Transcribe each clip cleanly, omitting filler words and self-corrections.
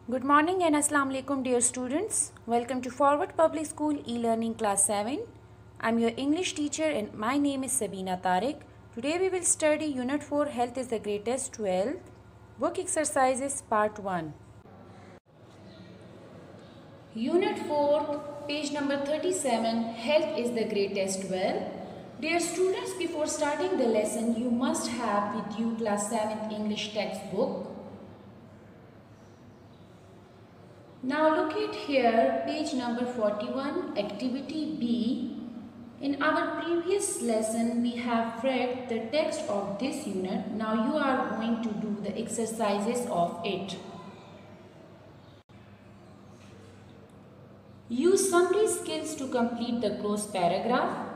Good morning and Assalamu alaikum dear students. Welcome to Forward Public School e-learning class 7. I'm your English teacher and my name is Sabina Tariq. Today we will study Unit 4 Health is the Greatest 12 Book Exercises Part 1. Unit 4 page number 37 Health is the Greatest 12. Dear students, before starting the lesson you must have with you class 7th English textbook. Now look at here, page number 41, activity B. In our previous lesson, we have read the text of this unit. Now you are going to do the exercises of it. Use summary skills to complete the closed paragraph.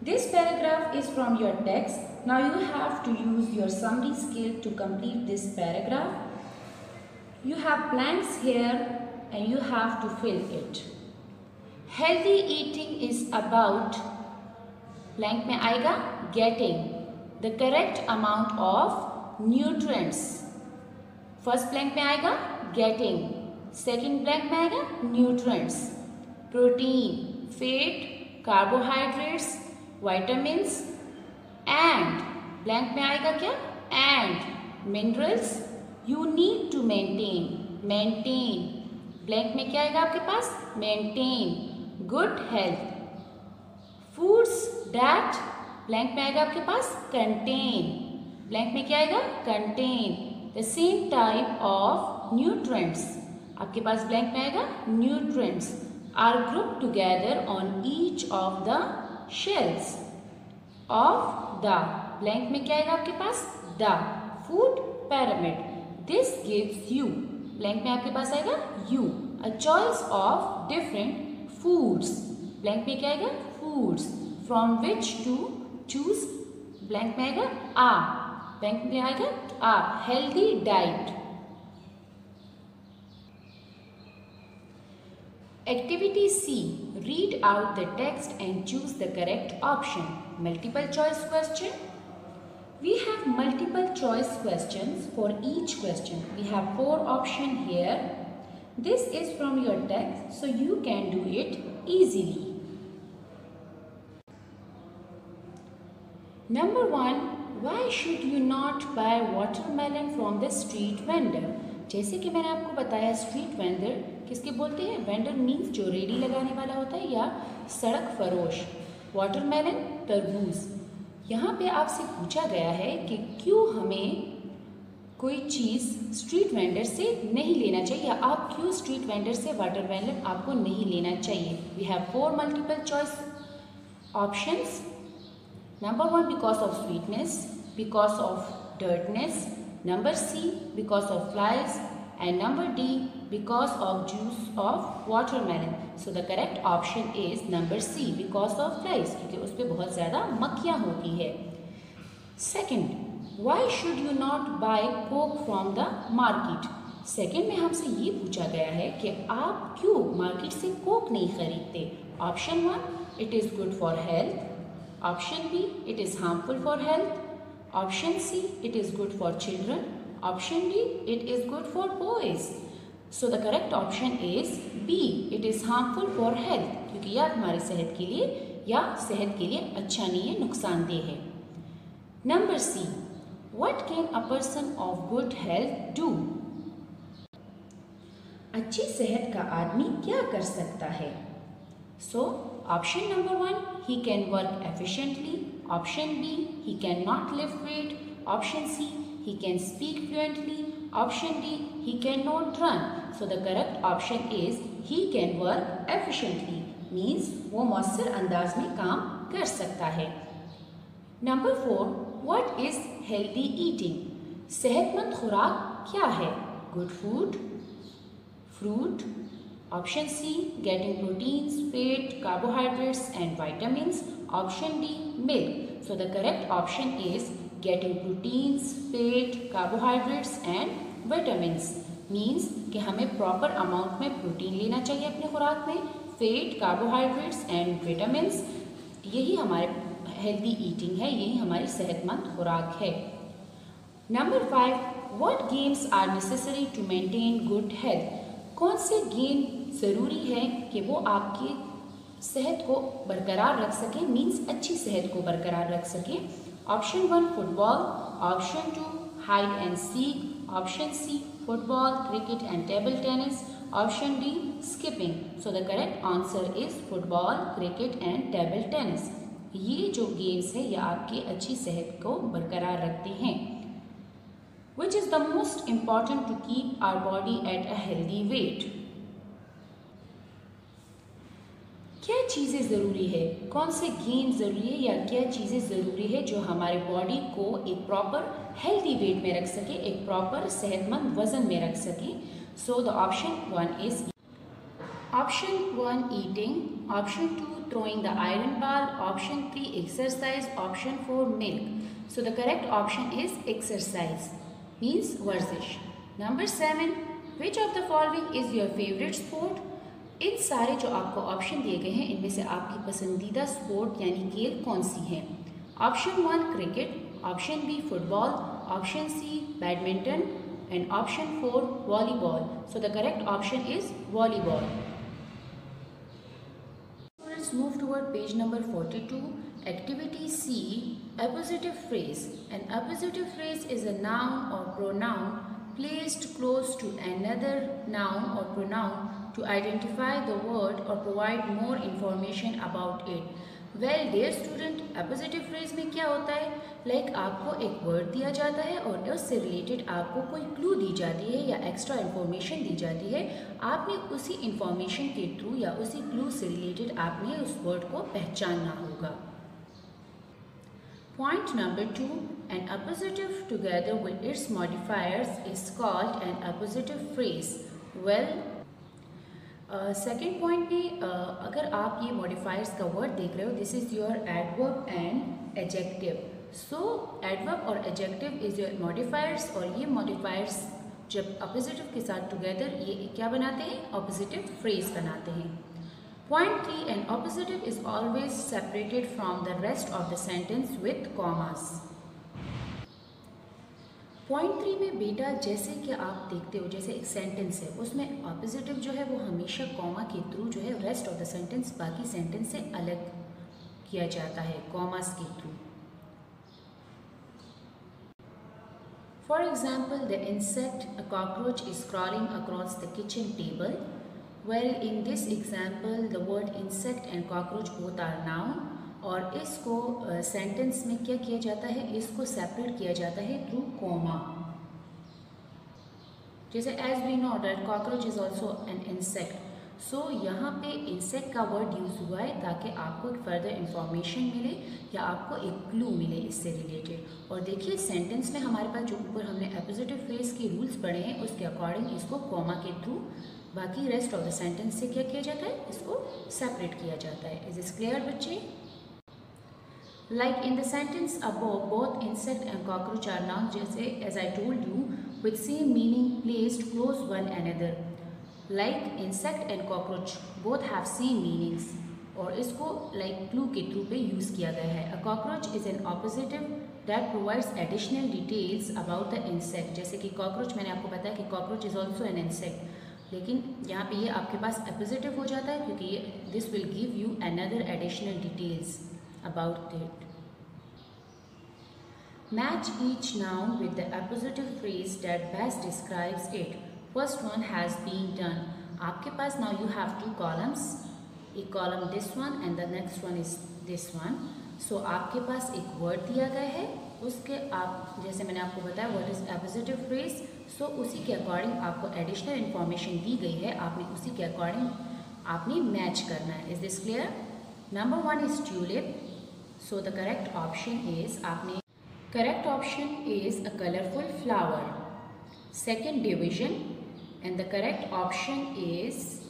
This paragraph is from your text. Now you have to use your summary skill to complete this paragraph. You have blanks here and you have to fill it. Healthy eating is about blank में आएगा getting the correct amount of nutrients. First blank में आएगा getting, second blank में आएगा nutrients, protein, fat, carbohydrates, vitamins and blank में आएगा क्या and minerals you need to maintain blank में क्या आएगा आपके पास maintain good health foods that blank में आएगा आपके पास कंटेन ब्लैंक में क्या आएगा contain the same type of nutrients आपके पास ब्लैंक में आएगा nutrients are group together on each of the shells of the blank में क्या आएगा आपके पास the food pyramid this gives you blank में आपके पास आएगा you a choice of different foods blank में क्या आएगा foods from which to choose blank में आएगा आ ब्लैंक में आएगा a healthy diet activity C read out the text and choose the correct option multiple choice question. We have multiple choice questions for each question. We have 4 options here. This is from your text, so you can do it easily. Number 1. Why should you not buy watermelon from the street vendor? जैसे कि मैंने आपको बताया street vendor किसके बोलते हैं vendor means जो ready लगाने वाला होता है या सड़क फरोश. Watermelon तरबूज. यहाँ पे आपसे पूछा गया है कि क्यों हमें कोई चीज़ स्ट्रीट वेंडर से नहीं लेना चाहिए या आप क्यों स्ट्रीट वेंडर से वाटरमेलन आपको नहीं लेना चाहिए. We have 4 multiple choice options. Number 1 because of sweetness, because of dirtness, number C because of flies and number D because of juice of watermelon. So the correct option is number C because of flies क्योंकि उस पर बहुत ज़्यादा मक्खियाँ होती है. Second, why should you not buy coke from the market? Second में हमसे ये पूछा गया है कि आप क्यों मार्केट से कोक नहीं खरीदते. Option 1 it is good for health, option B it is harmful for health, option see it is good for children, option D it is good for boys. So the correct option is B it is harmful for health क्योंकि यह हमारे सेहत के लिए या सेहत के लिए अच्छा नहीं है, नुकसानदेह है. Number C what can a person of good health do? अच्छी सेहत का आदमी क्या कर सकता है. So option number 1 he can work efficiently, option B he cannot lift weight, option C he can speak fluently, option D he cannot run. So the correct option is he can work efficiently means वो मौसर अंदाज में काम कर सकता है. Number 4 what is healthy eating? सेहतमंद खुराक क्या है. Good food, fruit, option C getting proteins, fat, carbohydrates and vitamins, option D milk. So the correct option is getting proteins, fat, carbohydrates and vitamins means कि हमें proper amount में protein लेना चाहिए अपने खुराक में, फैट, कार्बोहाइड्रेट्स एंड विटामिन्स. यही हमारे हेल्दी ईटिंग है, यही हमारी सेहतमंद खुराक है. Number 5 What games are necessary to maintain good health? कौन से गेम ज़रूरी है कि वो आपकी सेहत को बरकरार रख सकें, मीन्स अच्छी सेहत को बरकरार रख सकें? Option 1 football, option 2 hide and seek, option C football, cricket and table tennis, option D skipping. So the correct answer is football, cricket and table tennis. ये जो गेम्स है ये आपकी अच्छी सेहत को बरकरार रखते हैं। Which is the most important to keep our body at a healthy weight? क्या चीज़ें ज़रूरी है, कौन से गेम ज़रूरी है या क्या चीज़ें ज़रूरी है जो हमारे बॉडी को एक प्रॉपर हेल्दी वेट में रख सके, एक प्रॉपर सेहतमंद वज़न में रख सके? So the option 1 is option 1 eating, option 2 throwing the iron ball, option 3 exercise, option 4 milk. So the correct option is exercise, means वर्जिश। Number 7, which of the following is your favorite sport? इन सारे जो आपको option दिए गए हैं इनमें से आपकी पसंदीदा स्पोर्ट यानी खेल कौन सी है? Option 1 cricket, option B football, option C badminton and option 4 volleyball. So the correct option is volleyball. Let's move toward page number 42. Activity C, appositive phrase. An appositive phrase is a noun or pronoun placed close to another noun or pronoun to identify the word or provide more information about it. Well, dear student, appositive phrase में क्या होता है? Like आपको एक word दिया जाता है और उससे रिलेटेड आपको कोई clue दी जाती है या extra information दी जाती है। आपने उसी information के थ्रू या उसी clue से रिलेटेड आपने उस word को पहचानना होगा। Point number 2, an appositive together with its modifiers is called an appositive phrase. Well, second point में अगर आप ये मॉडिफायर्स का वर्ड देख रहे हो, this is your adverb and adjective. So adverb और एडजेक्टिव इज़ योर मॉडिफायर्स और ये मॉडिफायर्स जब अपोजिटिव के साथ टुगेदर ये क्या बनाते हैं? ऑपोजिटिव फ्रेज बनाते हैं। Point 3, an appositive is always separated from the rest of the sentence with commas. Point 3 में बेटा जैसे कि आप देखते हो जैसे एक सेंटेंस है उसमें ऑपोजिटिव जो है वो हमेशा कॉमा के थ्रू जो है रेस्ट ऑफ द सेंटेंस बाकी सेंटेंस से अलग किया जाता है कॉमास के through. For example, the insect a cockroach is crawling across the kitchen table. Well, in this example the word insect and cockroach both are noun और इसको sentence में क्या किया जाता है? इसको सेपरेट किया जाता है थ्रू कॉमा। जैसे as we know that cockroach is also an insect. So यहाँ पे इंसेक्ट का वर्ड यूज़ हुआ है ताकि आपको एक फर्दर इंफॉर्मेशन मिले या आपको एक क्लू मिले इससे रिलेटेड। और देखिए सेंटेंस में हमारे पास जो ऊपर हमने अपोजिटिव फ्रेज के रूल्स पढ़े हैं उसके अकॉर्डिंग इसको कॉमा के थ्रू बाकी रेस्ट ऑफ द सेंटेंस से क्या किया जाता है? इसको सेपरेट किया जाता है। इज दिस क्लियर बच्चे? Like in the sentence above, both insect and cockroach are nouns, जैसे as I told you, with same meaning placed close one another. Like insect and cockroach both have same meanings और इसको like clue के through पे use किया गया है। A cockroach is an oppositive that provides additional details about the insect। जैसे कि cockroach मैंने आपको बताया कि cockroach is also an insect, लेकिन यहाँ पे ये आपके पास oppositive हो जाता है क्योंकि ये this will give you another additional details about it. Match each noun with the appositive phrase that best describes it. First one has been done. आपके पास now you have two columns. एक column this one and the next one is this one. So आपके पास एक word दिया गया है, उसके आप जैसे मैंने आपको बताया what is appositive phrase. So उसी के according आपको additional information दी गई है, आपने उसी के according आपने match करना है। Is this clear? Number 1 is tulip. So the correct option is correct option is a colorful flower. Second division, and the correct option is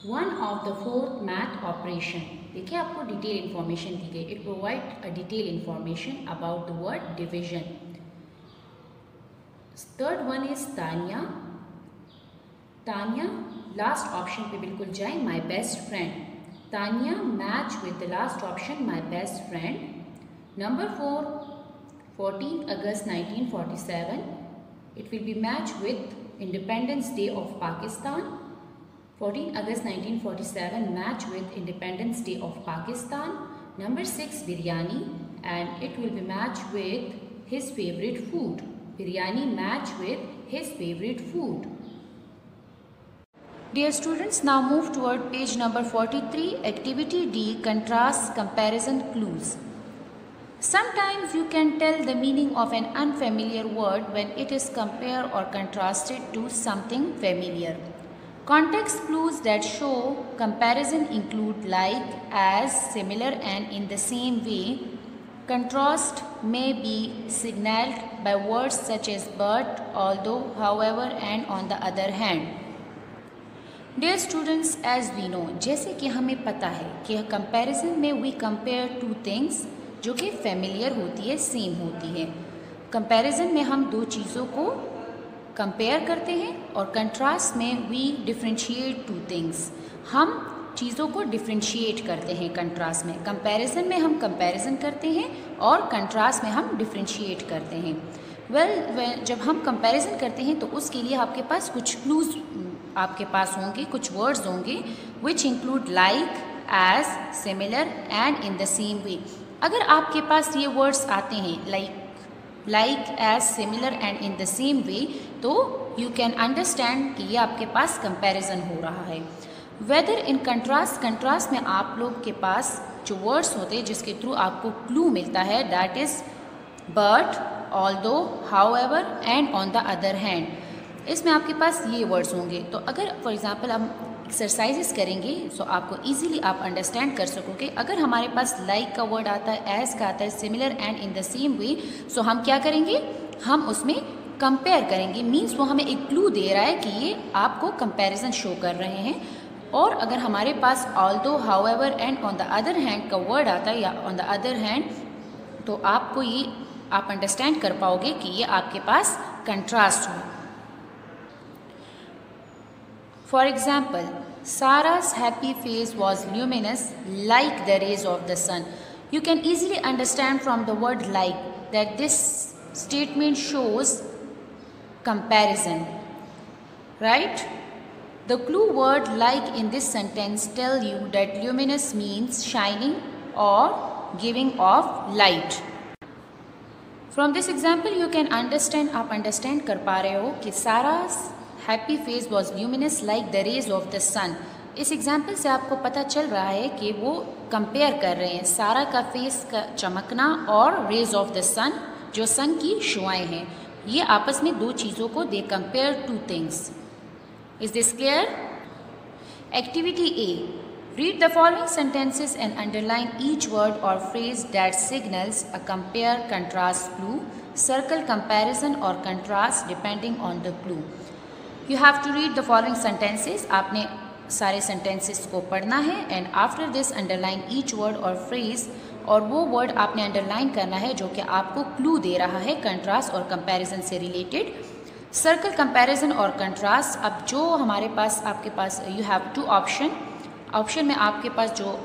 one of the fourth math operation. देखिए आपको detail information दी गई। It provide a detailed information about the word division. Third one is Tanya. Tanya last option पे बिल्कुल जाए, my best friend. Tanya match with the last option, my best friend. Number 4, 14th August 1947. It will be matched with Independence Day of Pakistan. 14 August 1947 match with Independence Day of Pakistan. Number 6 biryani, and it will be matched with his favorite food. Biryani match with his favorite food. Dear students, now move toward page number 43. Activity D, contrast comparison clues. Sometimes you can tell the meaning of an unfamiliar word when it is compared or contrasted to something familiar. Context clues that show comparison include like, as, similar, and in the same way. Contrast may be signaled by words such as but, although, however, and on the other hand. Dear students, as we know, जैसे कि हमें पता है कि comparison में we compare two things जो कि familiar होती है, same होती है. Comparison में हम दो चीज़ों को compare करते हैं और contrast में we differentiate two things. हम चीज़ों को differentiate करते हैं contrast में. Comparison में हम comparison करते हैं और contrast में हम differentiate करते हैं. Well, जब हम comparison करते हैं तो उसके लिए आपके पास कुछ clues आपके पास होंगे, कुछ words होंगे which include like, as, similar and in the same way. अगर आपके पास ये words आते हैं like, as, similar and in the same way, तो you can understand कि ये आपके पास comparison हो रहा है. Whether in contrast में आप लोग के पास जो words होते हैं जिसके थ्रू आपको clue मिलता है, that is but, although, however and on the other hand. इसमें आपके पास ये वर्ड्स होंगे. तो अगर फॉर एग्जांपल हम एक्सरसाइजेस करेंगे तो आपको इजीली आप अंडरस्टैंड कर सकोगे. अगर हमारे पास लाइक का वर्ड आता है, एज का आता है, similar and in the same way, so हम क्या करेंगे, हम उसमें कंपेयर करेंगे. मीन्स वो हमें एक क्लू दे रहा है कि ये आपको कंपैरिजन शो कर रहे हैं. और अगर हमारे पास although, however and on the other hand का वर्ड आता है या ऑन द अदर हैंड, तो आपको ये आप अंडरस्टैंड कर पाओगे कि ये आपके पास कंट्रास्ट हो. For example, Sarah's happy face was luminous like the rays of the sun. You can easily understand from the word like that this statement shows comparison, right? The clue word like in this sentence tell you that luminous means shining or giving off light. From this example you can understand, आप understand कर पा रहे हो कि Sarah's happy face was luminous like the rays of the sun. इस example से आपको पता चल रहा है कि वो कंपेयर कर रहे हैं सारा का फेस का चमकना और रेज ऑफ द सन जो सन की शुआएं हैं. ये आपस में दो चीज़ों को they compare two things. Is this clear? Activity A, read the following sentences and underline each word or phrase that signals a compare contrast clue. Circle comparison or contrast depending on the clue. You have to read the following sentences. आपने सारे sentences को पढ़ना है and after this underline each word or phrase, और वो word आपने underline करना है जो कि आपको clue दे रहा है contrast और comparison से related. Circle comparison और contrast. अब जो हमारे पास आपके पास you have two option में आपके पास जो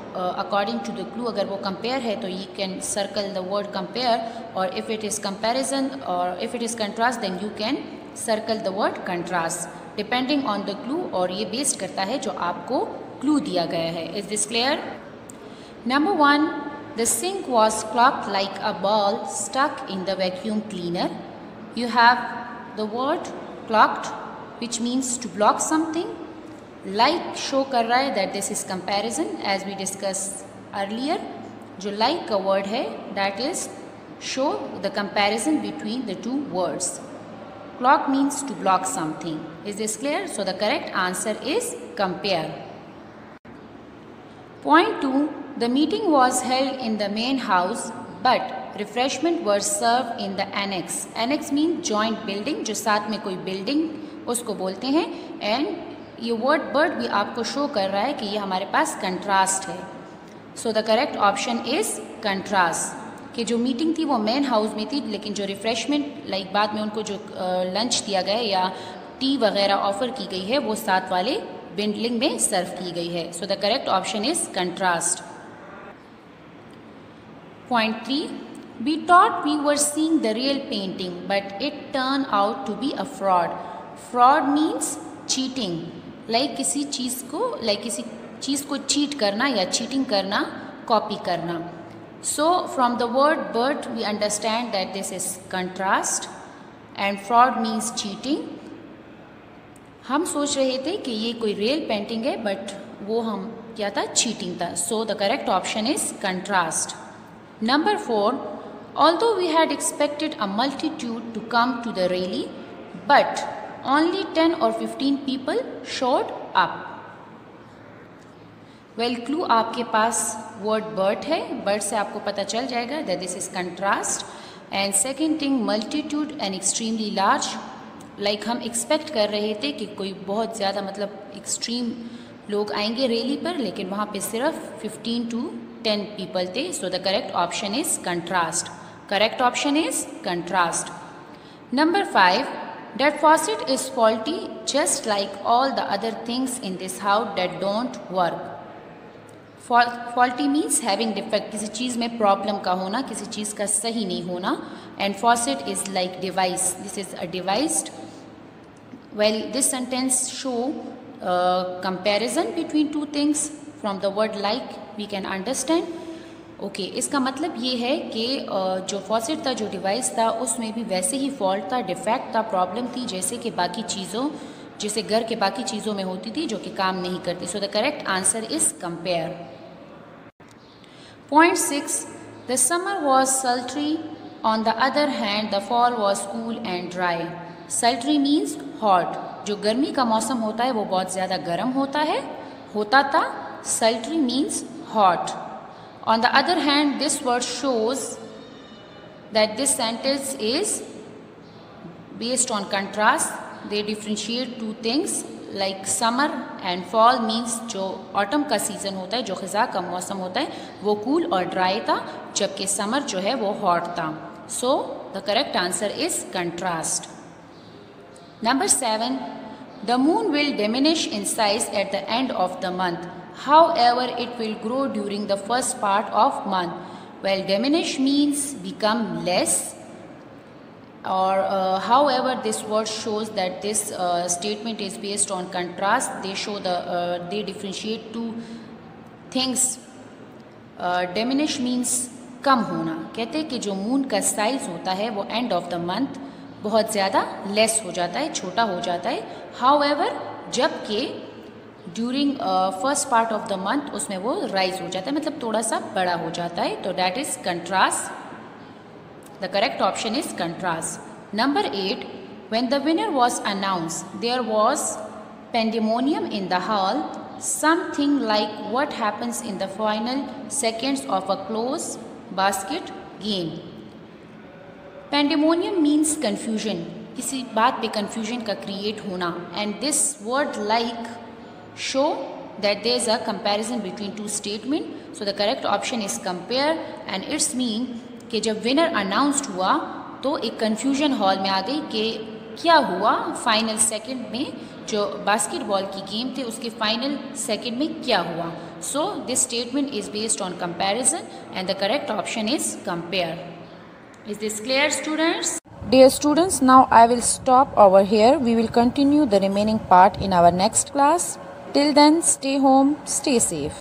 according to the clue अगर वो compare है तो you can circle the word compare, और if it is comparison or if it is contrast then you can circle the word contrast depending on the clue, और ये based करता है जो आपको क्लू दिया गया है. Is this clear? Number 1, the sink was clogged like a ball stuck in the vacuum cleaner. You have the word clogged which means to block something. Like show कर रहा है that this is comparison as we discuss earlier. जो like का word है that is show the comparison between the two words. Clock means to block something. Is this clear? So the correct answer is compare. Point 2. The meeting was held in the main house, but refreshment were served in the annex. Annex means joint building, जो साथ में कोई building उसको बोलते हैं. And ये word but भी आपको show कर रहा है कि ये हमारे पास contrast है. So the correct option is contrast. कि जो मीटिंग थी वो मेन हाउस में थी, लेकिन जो रिफ़्रेशमेंट लाइक बाद में उनको जो लंच दिया गया या टी वगैरह ऑफ़र की गई है वो साथ वाले बिल्डिंग में सर्व की गई है. So the correct option is contrast. Point 3, we thought we were seeing the real painting but it turn out to be a fraud. Fraud means cheating, किसी चीज़ को चीट करना या चीटिंग करना, कॉपी करना. So from the word but we understand that this is contrast and fraud means cheating. हम सोच रहे थे कि ये कोई रियल पेंटिंग है, बट वो हम क्या था, चीटिंग था. सो the correct option is contrast. Number 4, although we had expected a multitude to come to the rally, but only 10 or 15 people showed up. Well, clue आपके पास word but है, but से आपको पता चल जाएगा that this is contrast. And second thing, multitude and extremely large. हम expect कर रहे थे कि कोई बहुत ज़्यादा extreme लोग आएंगे रैली पर, लेकिन वहाँ पे सिर्फ 15 to 10 people थे. So the correct option is contrast. Correct option is contrast. Number 5, that faucet is faulty just like all the other things in this house that don't work. Faulty means having defect, किसी चीज़ में problem का होना, किसी चीज़ का सही नहीं होना. And faucet is like device. This is a device. Well, this sentence show comparison between two things. From the word like we can understand. Okay इसका मतलब ये है कि जो फॉसेट था, जो डिवाइस था, उसमें भी वैसे ही फॉल्ट था, डिफेक्ट था, प्रॉब्लम थी जैसे कि बाकी चीज़ों, जैसे घर के बाकी चीज़ों में होती थी जो कि काम नहीं करती. सो the correct answer is compare. Point 6, the summer was सल्ट्री, on the other hand the fall was cool and dry. सल्ट्री means hot. जो गर्मी का मौसम होता है वो बहुत ज़्यादा गर्म होता था. सल्ट्री means hot. On the other hand, this word shows that this sentence is based on contrast. They differentiate two things like summer and fall means जो autumn का season होता है, जो ख़ज़ा का मौसम होता है, वो cool और dry था, जबकि summer जो है वो hot था. So the correct answer is contrast. Number 7, the moon will diminish in size at the end of the month. However, it will grow during the first part of month. Well, diminish means become less, or however, this word shows that this statement is based on contrast. They differentiate two things. Diminish means कम होना. कहते हैं कि जो moon का size होता है वो end of the month बहुत ज़्यादा लेस हो जाता है, छोटा हो जाता है. However, जबकि during first part of the month उसमें वो राइज हो जाता है, मतलब थोड़ा सा बड़ा हो जाता है. तो that is contrast. The correct option is contrast. Number 8, when the winner was announce there was pandemonium in the hall, something like what happens in the final seconds of a close basket game. Pandemonium means confusion, किसी बात पे confusion का create होना. And this word like show that there is a comparison between two statement. So the correct option is compare, and it's mean कि जब winner announced हुआ तो एक confusion hall में आ गई कि क्या हुआ फाइनल सेकंड में, जो बास्केटबॉल की गेम थे उसके फाइनल सेकंड में क्या हुआ. So this statement is based on comparison and the correct option is compare. Is this clear, students? Dear students, now I will stop over here. We will continue the remaining part in our next class. Till then, stay home, stay safe.